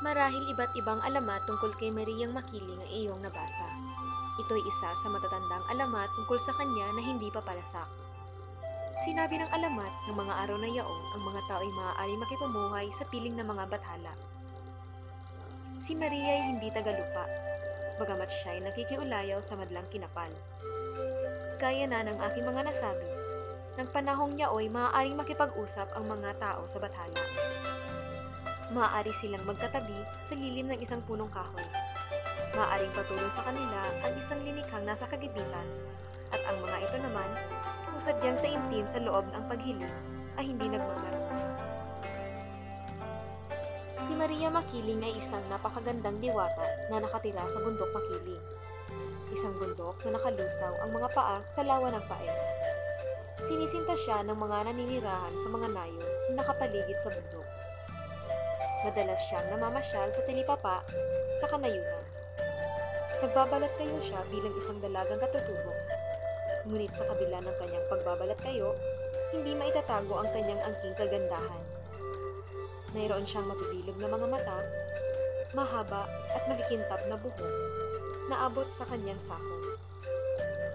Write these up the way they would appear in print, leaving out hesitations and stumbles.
Marahil iba't ibang alamat tungkol kay Mariang Makiling ang iyong nabasa. Ito'y isa sa matatandang alamat tungkol sa kanya na hindi pa palasak. Sinabi ng alamat ng mga araw na yaong ang mga tao ay maaari makipumuhay sa piling ng mga bathala. Si Maria ay hindi tagalupa, bagamat siya ay nakikiulayaw sa madlang kinapal. Gaya na ng aking mga nasabi, ng panahong yaoy maaaring makipag-usap ang mga tao sa bathala. Maaari silang magkatabi sa lilim ng isang punong kahoy. Maaaring patulong sa kanila ang isang linikhang nasa kagipitan, at ang mga ito naman, kung sadyang taimtim sa loob ng paghiling, ay hindi nagmamarunong. Si Maria Makiling ay isang napakagandang diwata na nakatira sa bundok Makiling. Isang bundok na nakalusaw ang mga paa sa lawa ng pae. Sinisinta siya ng mga naninirahan sa mga nayon na nakapaligid sa bundok. Madalas siyang namamasyal sa talipapa sa kanayunan. Nagbabalat kayo siya bilang isang dalagang katutubo. Ngunit sa kabila ng kanyang pagbabalat kayo, hindi maitatago ang kanyang angking kagandahan. Mayroon siyang mabibilog na mga mata, mahaba at magikintab na buhok na abot sa kanyang sako.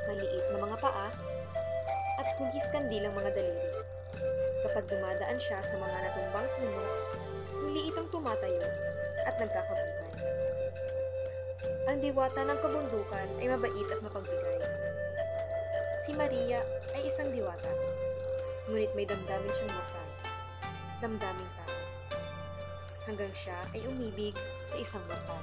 Maliit na mga paa at hugis kandilang mga daliri. Kapag dumadaan siya sa mga natumbang puno, maliit ang tumatayo at nagkakabuhay. Ang diwata ng kabundukan ay mabait at mapagbigay. Si Maria ay isang diwata, ngunit may damdamin siyang mortal, damdaming tao. Hanggang siya ay umibig sa isang mortal.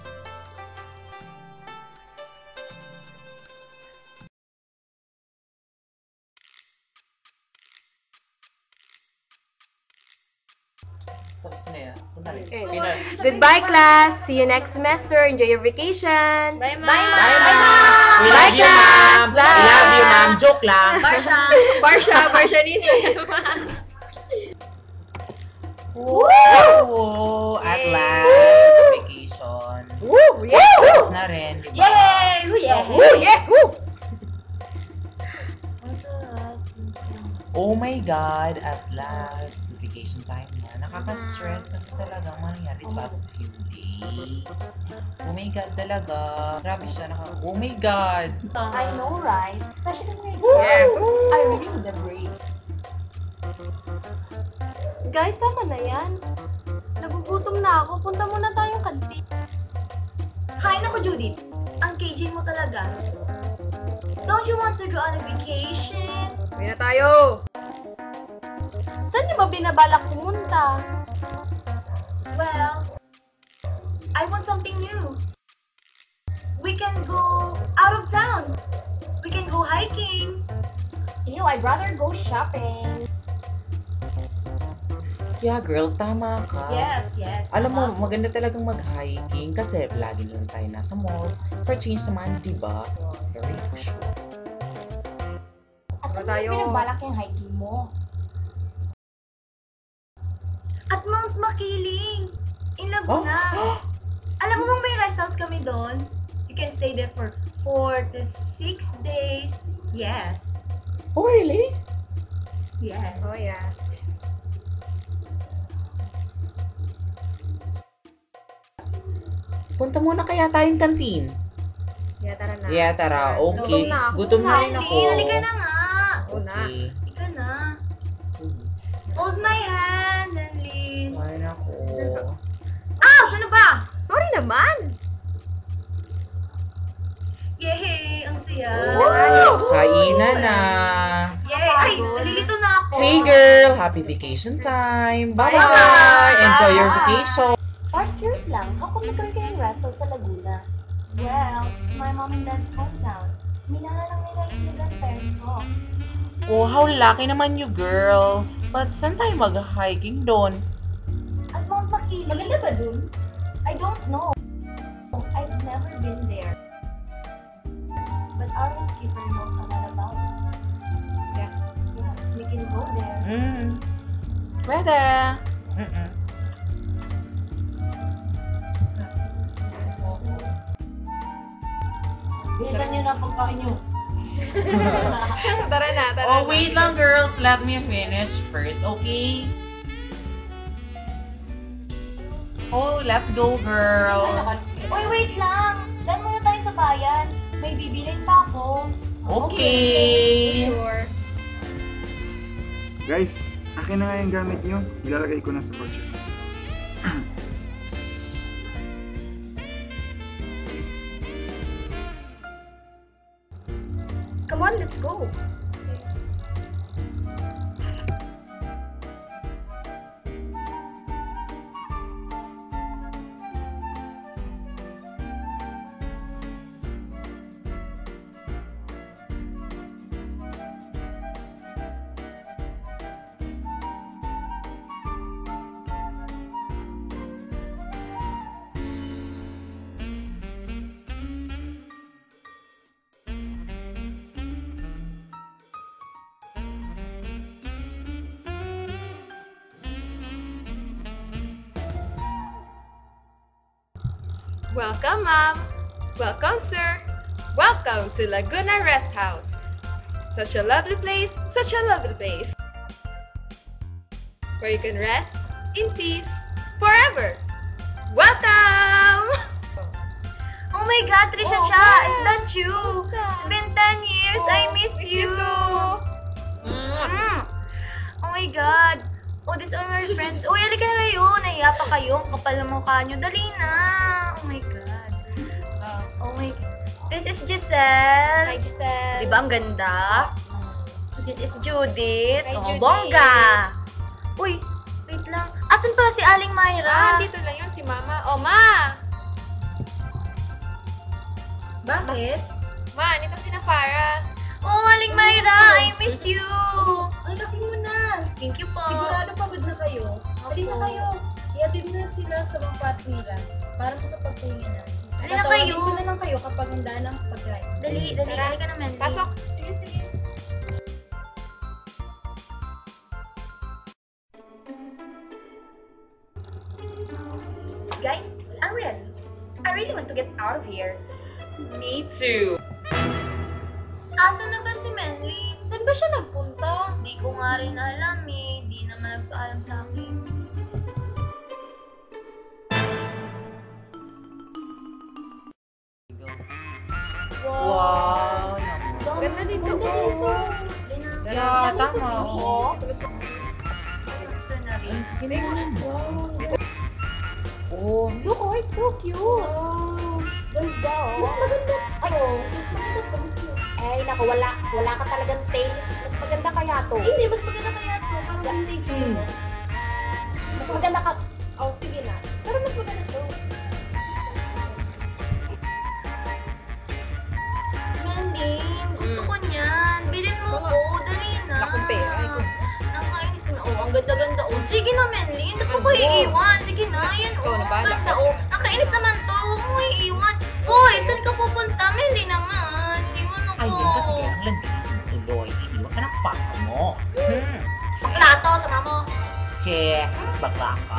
Tapos na yan. Goodbye, class. See you next semester. Enjoy your vacation. Bye, Ma'am! Bye, Bye, Ma'am! ma'am! We love you, ma'am! Bye. We love you, ma'am! Joke lang! Barsha nito. Woo! At last, vacation. Woo! Yes! Tapos na rin, di ba? Yay! Woo! Yes! Woo! Oh my God, at last, vacation time na. Nakaka-stress kasi talaga mangyari. It's past a few days. Oh my God, talaga. Grabe siya. Oh my God! I know, right? Especially when Yes! I really need a break. Guys, tama na yan. Nagugutom na ako. Punta muna tayong kantin. Kain ako, Judith. Ang KJ mo talaga. Don't you want to go on a vacation? Uwi na tayo! Saan niyo ba binabalak pumunta? Well, I want something new. We can go out of town. We can go hiking. Ew, I'd rather go shopping. Yeah, girl, tama ka. Yes. Alam mo, maganda talagang mag-hiking kasi lagi lang tayo nasa malls. For change naman, di ba? Very usual. At saan tayo? mo binabalak yung hiking mo? At Mount Makiling! In Laguna! Alam mo bang may rest house kami doon? You can stay there for 4 to 6 days. Yes. Oh, really? Yes. Oh, yeah. Punta muna kaya tayong kantin. Yeah, tara na. Yeah, tara. Okay. Gutom na ako. Gutom na rin ako. Halika na nga. Una. Okay. Halika na. Hold my hand, Anlin. Ay, naku. Ouch! Ano ba? Sorry naman! Yay! Ang saya. Kainan na. Yay! Ay, nalilito na ako. Hey, girl. Happy vacation time. Bye-bye. Bye-bye. Enjoy your vacation. First years lang, ako nagkaroon kayo ng rest house sa Laguna. Well, it's my mom and dad's hometown. Minala lang nila yung grandparents ko. Oh, how lucky naman you, girl. But saan tayo mag-hiking doon? At Mount Makiling. Maganda ba dun? I don't know. I've never been there. But our skipper knows a lot about it. Yeah, we can go there. Pwede. Mm-mm. Bilisan nyo na pagkain nyo. Tara na. Oh, wait lang, girls. Let me finish first, okay? Oh, let's go, girls. Uy, wait lang. Dahil muna tayo sa bayan. May bibilin pa ako. Okay. Sure. Guys, akin na nga yung gamit nyo. Ilalagay ko na sa kotse. Come on, let's go. Welcome, Mom. Welcome, Sir. Welcome to Laguna Rest House. Such a lovely place, such a lovely place. Where you can rest in peace forever. Welcome! Oh my God, Trisha Oh, Cha, hi. is that you? It's been 10 years. I miss you. Oh my God. Oh, these are my friends. Uy, halika na kayo. Nahiya pa kayo. Ang kapal ng mukha nyo. Dali na. Oh my God. Oh my God. This is Giselle. Hi, Giselle. Di ba ang ganda? This is Judith. Hi, Oh, Judith. bongga. Uy, wait lang. Asan pala si Aling Myra? Dito lang yun si Mama. Oh, Ma! Bakit? Ma, nito si Farah. Oh, Aling Myra, I miss you. Ay, laki mo na. Thank you po. Sigurado pagod na kayo. Dali na kayo. Iatid na sila sa mga pat nila para makapagpahinga na. Dali na kayo. Tatawagin ko na lang kayo kapag handa ng pagkain. Dali, halika na, Mandy. Pasok. Sige, sige. Guys, I'm ready. I really want to get out of here. Me too. Asan na ba si Manly? Saan ba siya nagpunta? Di ko nga rin alam eh. Di naman nagpaalam sa akin. Wow. Ganda dito. Ganda dito. Yeah, tama. Oo. So na rin. Oh. Look, oh, it's so cute. Oh, ganda, oh. Mas maganda. Ay, mas maganda to. Mas cute. Ay, naku, wala ka talagang taste. Mas maganda kaya to. Hindi, mas maganda kaya to. Parang vintage yun. Mas maganda ka. Oh, sige na. Pero mas maganda to. Mandy, gusto ko niyan. Bilhin mo ko. Dali na. Wala akong pera. Nakakainis ko na. Oh, ang ganda-ganda. Oh, sige na, Mandy. Hindi ko pa iiwan. Sige na. Yan, Ikaw oh. na Ang bahala. ganda, oh. Nakakainis naman to. Huwag mo iiwan. Hoy, saan ka pupunta? Mandy naman. Iwan ako. Ayun kasi kaya ang landi ng tuloy. Iniwan ka ng papa mo. Bakla to, sama mo. Che, bakla ka.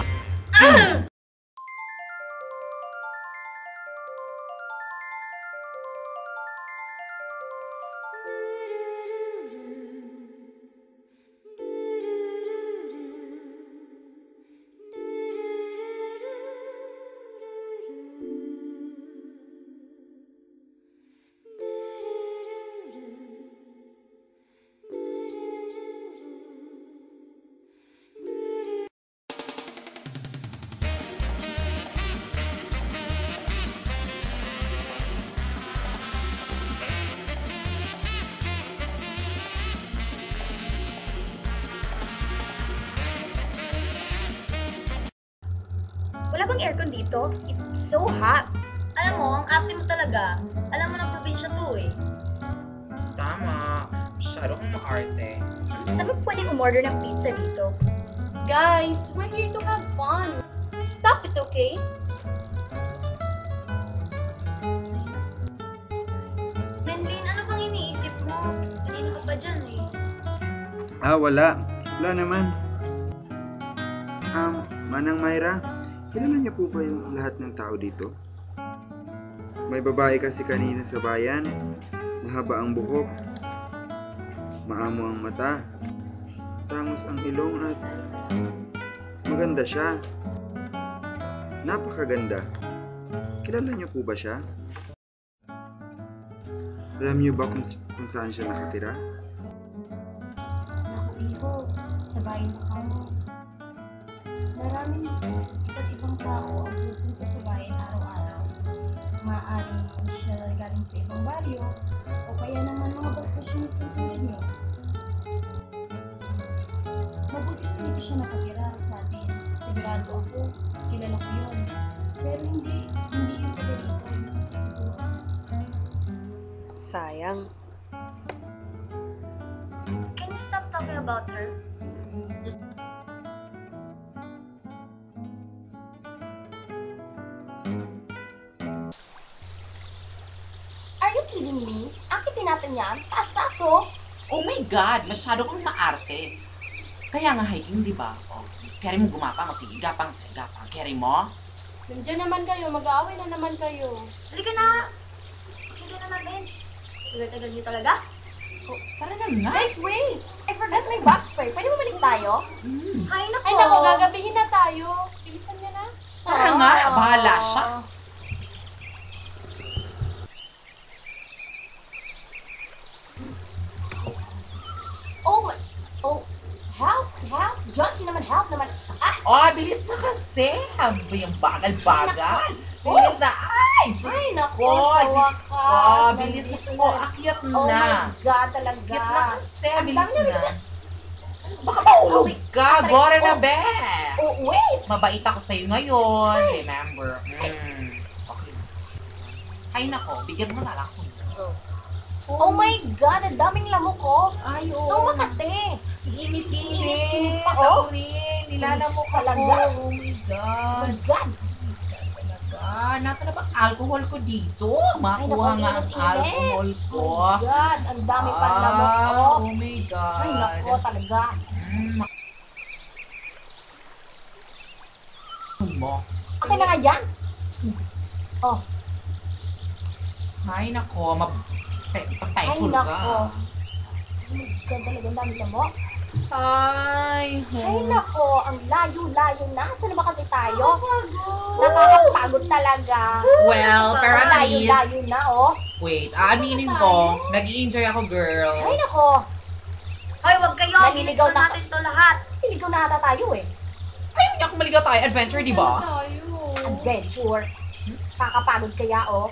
Wala bang aircon dito? It's so hot. Alam mo, ang arte mo talaga. Alam mo ng probinsya to eh. Tama. Masyado kang maarte. Saan ba pwedeng umorder ng pizza dito? Guys, we're here to have fun. Stop it, okay? Menlin, ano bang iniisip mo? Kanina ka pa dyan eh. Wala. Wala naman. Manang Myra, kilala niyo po ba yung lahat ng tao dito? May babae kasi kanina sa bayan. Mahaba ang buhok. Maamo ang mata. Tangos ang ilong at maganda siya. Napakaganda. Kilala niyo po ba siya? Alam niyo ba kung saan siya nakatira? Naku, iho. Sa bayan na kamo. Maraming iba't ibang tao ang pupunta sa bayan araw-araw. Maaaring siya galing sa ibang baryo o kaya naman mga bakasyonis ng tulad niyo. Mabuti na dito siya nakatira sa atin. Sigurado ako, kilala ko yun. Pero hindi yung favorito yung nasisiguro. Sayang. Can you stop talking about her? Are you kidding me? Akitin natin yan. Taas-taas, oh. Oh my God! Masyado kang maarte. Kaya nga hiking, di ba? Oh, carry mo gumapang. O sige, gapang. Carry mo? Nandiyan naman kayo. Mag-aaway na naman kayo. Halika na. Halika na natin. Tagal-tagal niyo talaga? Oh, tara na nga. Guys, wait! I forgot my box spray. Pwede mo balik tayo? Mm. Ay, nako, gagabihin na tayo. Bilisan niya na. Tara nga, bahala siya. Oh, help! John, naman help naman. Ah, Oh, bilis na kasi. Sabi yung bagal-bagal. Bilis na. Ay, Diyos ay, nako, ko. sa Diyos wakas. ko. Bilis na Nandito po. na. Akyat Oh na. my God, talaga. Akyat na kasi. Ang Bilis dami na. Baka mahulog ka. Bore na, bes. Oh, wait! Mabait ako sa'yo ngayon. Remember. Okay. Ay, nako. Bigyan mo na lang ako. Oh my God, ang daming lamok, oh. Ay, So makate. Init-init. pa, oh. Ako rin. Nilalamok ako. Talaga? Oh my Oh God. my God. Talaga. Nasa na bang alcohol ko dito? Makuha naku, nga ang init-init. alcohol ko. Oh my God, ang dami pa lamok, oh. Oh my God. Ay, nako, talaga. Mo. Akin na nga yan. Ay, nako. Ay, Pag-typhoon nako. ka. Oh my God, talaga, ang dami lamok. Ay, Ay, nako, ang layo-layo na. Saan na ba kasi tayo? Nakakapagod talaga. Well, pero Ang at least, layo-layo na, oh. wait, aaminin ko, nag-i-enjoy ako, girls. Ay, nako. Hoy, wag kayo. Naliligaw Bilisan na- natin to lahat. Piligaw na ata tayo, eh. Ayaw niya kung maligaw tayo. Adventure, di ba? Adventure. Kakapagod kaya, oh.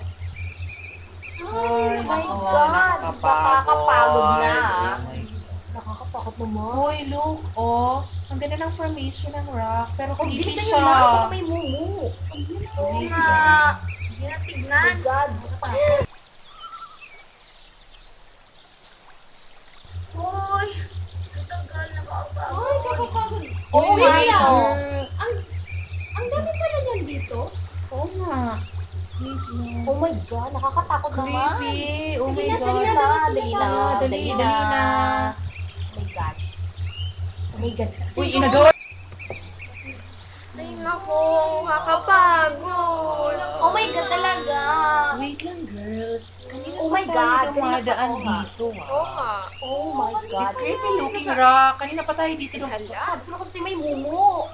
Ay, my nako, God, nakakapagod na, ah. Oh my God. Nakakatakot naman. Hoy, look, oh. Ang ganda ng formation ng rock, pero Ang creepy bilis na siya. yun, ah. Baka may mumu. Oo Creepy. nga. Hindi na Oh my tignan. God. Hoy. Ang tagal na Ay, nakakapagod. nakakapagod. Oh, Oh, wait. wow. Ang dami pala niyan dito. Oo nga. Creepy. Oh my God, nakakatakot naman. Creepy. Oh my Sige na, God. sige na. Dali na. Dali na. Oh my God. Oh my God. Uy, inagawa. ay nako, kakapagod. Oh my God talaga. Wait lang, girls. Kanina Oh pa my tayo God, dumadaan kanina pa, dito, Oo nga. Oh my God. It's creepy looking rock. Kanina pa tayo dito. Hala. Sabi ko kasi may mumu.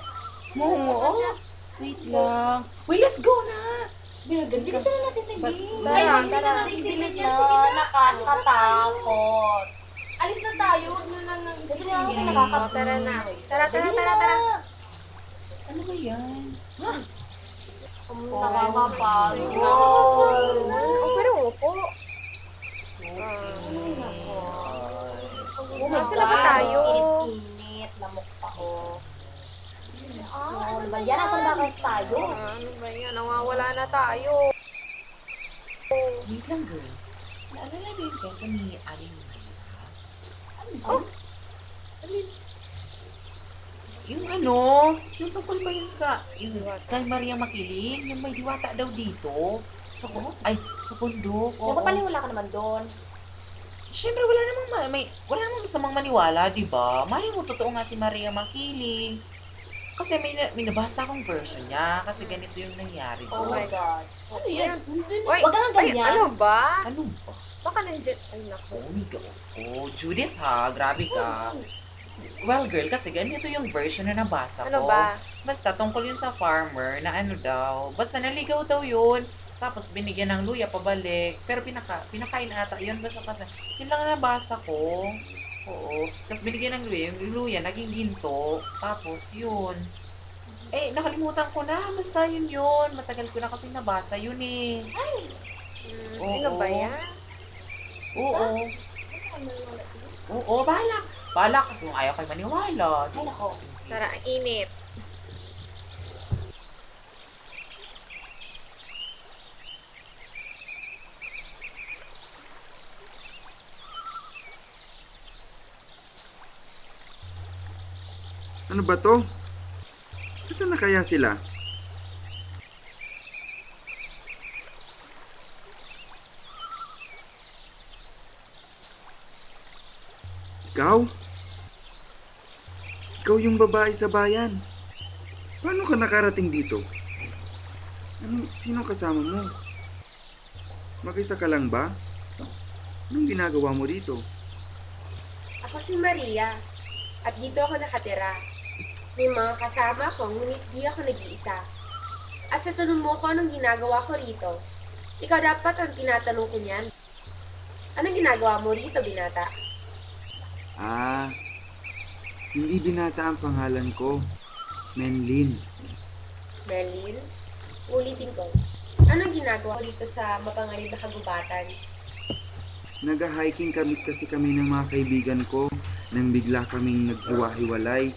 Oo. Wait lang. Wait, let's go na. Binagan ka. Bilisan na natin sa game. Tara, Ay, wag tara. na natin isipin yan. Nakakatakot. Alis na tayo. Huwag na lang nang Gusto niya ako Sige. nakakatakot. Tara na. Tara, Dali tara, tara. na. Ano ba yan? Nakakapagod. Oh, pero upo. Oh my Nasaan na ba God. tayo? Init-init. Lamok pa ko. Ano ba yan? Asan ba kasi tayo? Ano ba yan? Nawawala na tayo. Wait lang, girls. Naalala niyo yung kwento ni Aling Mayra? Oh. Yung yung tungkol ba yun sa, yung kay Maria Makiling, yung may diwata daw dito. Sa bundok. Oo. Napapaniwala ka naman doon. Siyempre, wala namang masamang maniwala, di ba? Malay mo, totoo nga si Maria Makiling. Kasi may nabasa akong version niya, kasi ganito yung nangyari Oh doon. my God. Ano yan? Wag kang Ay, ganyan. ano ba? Ano ba? Baka nandiyan. Ay, nako. Oh my God. Oh, Judith ha, grabe ka. Well, girl, kasi ganito yung version na nabasa ko. Ano ba? Basta tungkol yun sa farmer na ano daw. Basta naligaw daw yun. Tapos binigyan ng luya pabalik. Pero pinakain ata yun. Basta kasi, yun lang ang nabasa ko. Oo. Tapos binigyan ng luya. Yung luya naging ginto. Tapos yun. Eh, nakalimutan ko na. Basta yun yun. Matagal ko na kasi nabasa yun eh. Oo. Ano ba yan? Oo. Oo, bahala. Bahala ka kung ayaw kayo maniwala. Ay, nako. Tara, ang init. Ano ba to? Nasaan na kaya sila? Ikaw? Ikaw yung babae sa bayan. Paano ka nakarating dito? Sino kasama mo? Mag-isa ka lang ba? Anong ginagawa mo dito? Ako si Maria. At dito ako nakatira. May mga kasama ko, ngunit di ako nag-iisa. At sa tanong mo ko anong ginagawa ko rito, ikaw dapat ang tinatanong ko niyan. Anong ginagawa mo rito, binata? Ah, hindi binata ang pangalan ko. Menlin. Merlin? Ulitin ko. Anong ginagawa ko dito sa mapanganib na kagubatan? Nag-hiking kasi kami ng mga kaibigan ko nang bigla kaming naghiwa-hiwalay.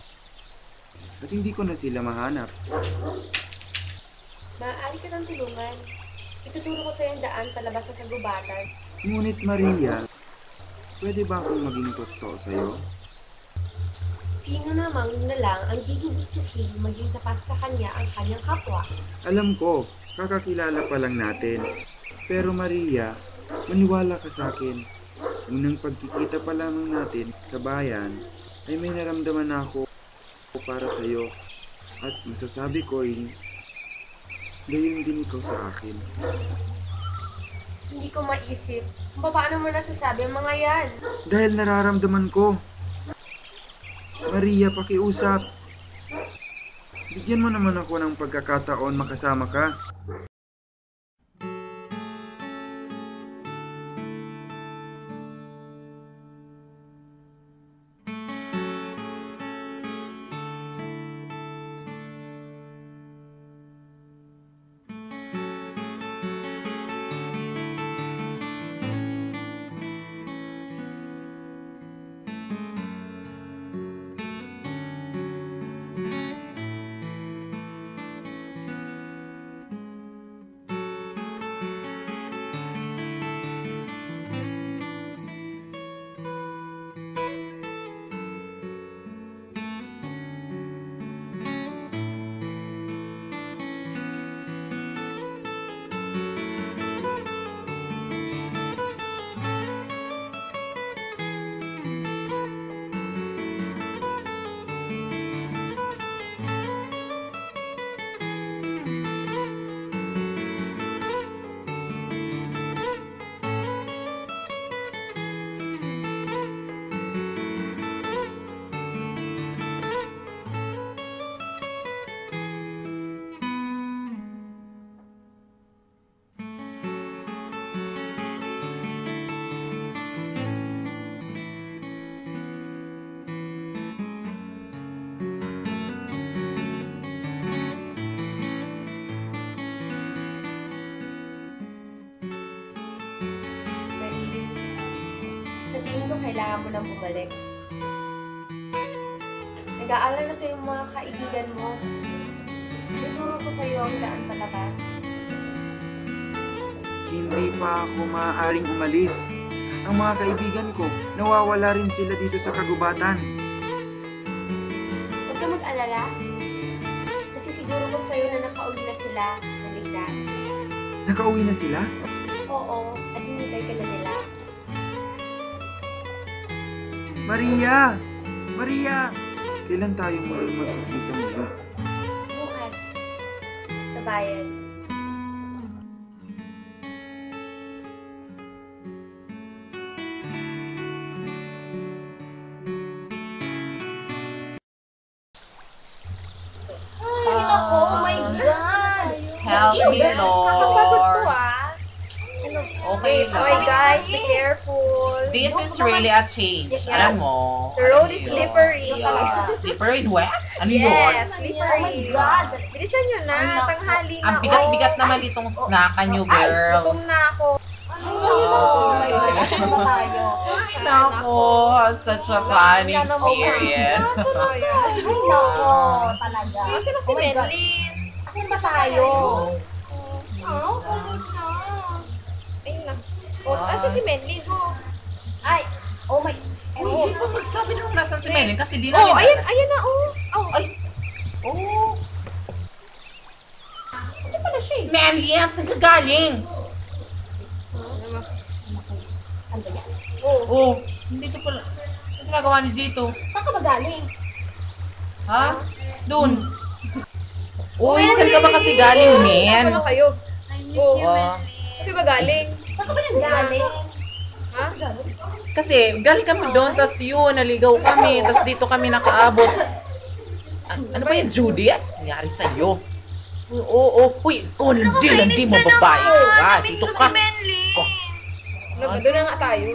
At hindi ko na sila mahanap. Maaari ka ng tulungan. Ituturo ko sa yung daan palabas ng kagubatan. Ngunit Maria, pwede ba akong maging totoo sa'yo? Sino namang na lang ang gugustuhin maging tapat sa kanya ang kanyang kapwa? Alam ko, kakakilala pa lang natin. Pero Maria, maniwala ka sa akin. Unang pagkikita pa lamang natin sa bayan, ay may naramdaman ako para sa'yo. At masasabi ko gayon din ikaw sa akin. Hindi ko maisip kung paano mo nasasabi ang mga yan. Dahil nararamdaman ko. Maria, pakiusap. Bigyan mo naman ako ng pagkakataon makasama ka. Marie, sa tingin ko kailangan mo nang bumalik. Nag-aalala na sa'yo yung mga kaibigan mo. Tuturo ko sa'yo ang daan palabas. Hindi pa ako maaaring umalis. Ang mga kaibigan ko, nawawala rin sila dito sa kagubatan. Huwag ka mag-alala. Nasisiguro ko sa'yo na nakauwi na sila ng ligtas. Nakauwi na sila? Oo, at hinintay ka na nila. Maria! Maria! Kailan tayo muling magkikita muli? Bukas, sa bayan. Kakapagod to Minor. ah. Okay Okay lang. guys, be careful. This is really a change. Alam mo. The road Ano is yun? slippery. Slippery and wet? Ano yun? Yes, Oh slippery. my God. Bilisan nyo na, tanghali na. Ang bigat-bigat naman itong snackan nyo, girls. Gutom na ako. Oh my God. Asan ba tayo? Nako, such a fun experience. Ay, nako. Talaga. Kasi na si Oh my God. Menlin. Asan ba tayo? Ayun na. Oh, asa si Menlin? Ay, oh my. Uy, hindi pa magsabi nung nasan si Melin kasi di na Oh, ayan na, oh. Oh, Ay. Oh. Ano pala siya eh? Melin, nagagaling. Ano ba yan? Oh, hindi to pala. Ano ginagawa niyo dito? Saan ka ba galing? Ha? Doon. Uy, saan ka ba kasi galing, men? Ano kayo? Oh, Oh. kasi ba galing? Saan ka ba nang galing? Ha? Kasi galing kami doon, tas yun, naligaw kami, tas dito kami nakaabot. Ano ba yan, Judy? Nangyari sa'yo? Oo, uy, landi mo babae ka. Dito ka. Ano ba? Doon na nga tayo.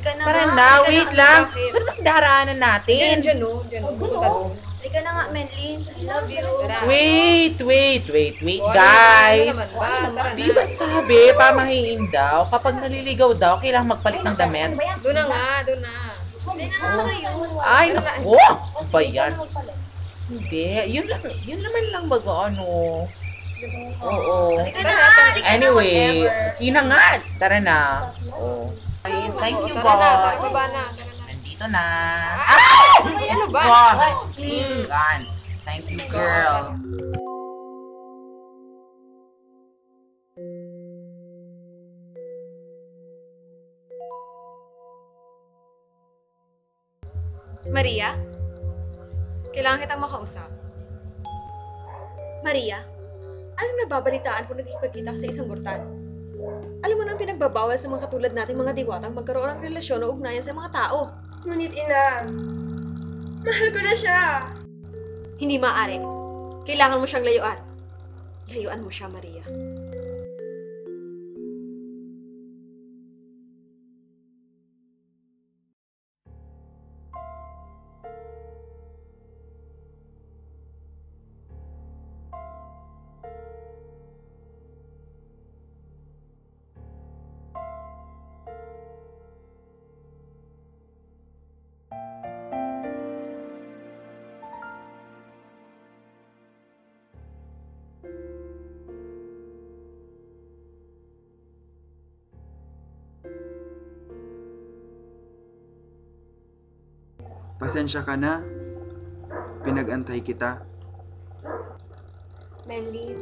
Tara na, wait lang. Saan ba daraanan natin? Diyan, no? Diyan, no? Punta doon. Halika na nga, Menlin. I love you. Tara. Wait, Oh, guys. ano naman ba? Tara na. Di ba sabi, pamahiin daw, kapag naliligaw daw, kailangan magpalit ng damit? Ano ba yan? Doon na nga, doon na. Hindi na nga tayo. Ay, naku! Ano ba yan? Ikaw na magpalit. Hindi, yun naman lang baga ano. Oo. Halika na, Tara, tara. Anyway, yun na nga. Tara na. Oo. Ay, thank you, Tara na, boss. baba na. Tara na. Nandito na. Ano ba? Wow. Yan. Thank you, girl. Maria? Kailangan kitang makausap. Maria? Anong nababalitaan kung nagkikipagkita ka sa isang burtan? Alam mo nang pinagbabawal sa mga katulad nating mga diwatang magkaroon ng relasyon o ugnayan sa mga tao. Ngunit ina, mahal ko na siya. Hindi maaari. Kailangan mo siyang layuan. Layuan mo siya, Maria. Pasensya ka na. Pinag-antay kita. Menlin,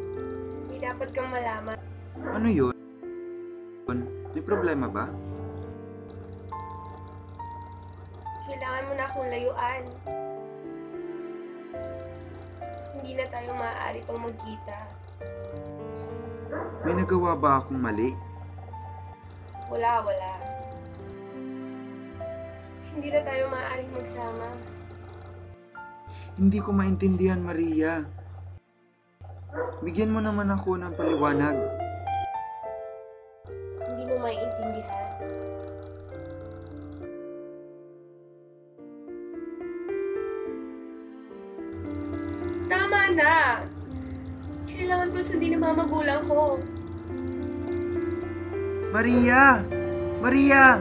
may dapat kang malaman. Ano yun? May problema ba? Kailangan mo na akong layuan. Hindi na tayo maaari pang magkita. May nagawa ba akong mali? Wala. Hindi na tayo maaaring magsama. Hindi ko maintindihan, Maria. Bigyan mo naman ako ng paliwanag. Hindi mo maiintindihan. Tama na! Kailangan ko sundin ang mga magulang ko. Maria! Maria!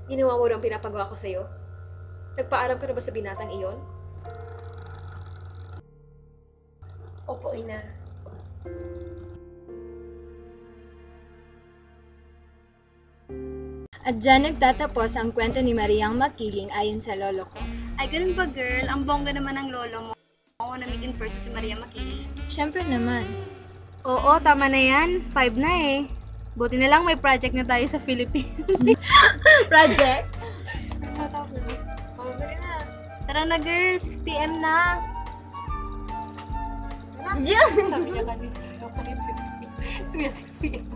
Ginawa mo rin ang pinapagawa ko sa'yo? Nagpaalam ka na ba sa binatang iyon? Opo, ina. At dyan nagtatapos ang kwento ni Mariang Makiling ayon sa lolo ko. Ay, ganun ba girl? Ang bongga naman ng lolo mo. Ako na meet in person si Maria Makiling. Siyempre naman. Oo, tama na yan. 5 na eh. Buti na lang may project na tayo sa Philippines. Project? Tara na girl, 6 PM na. Sabi niya kanina. 6 p.m.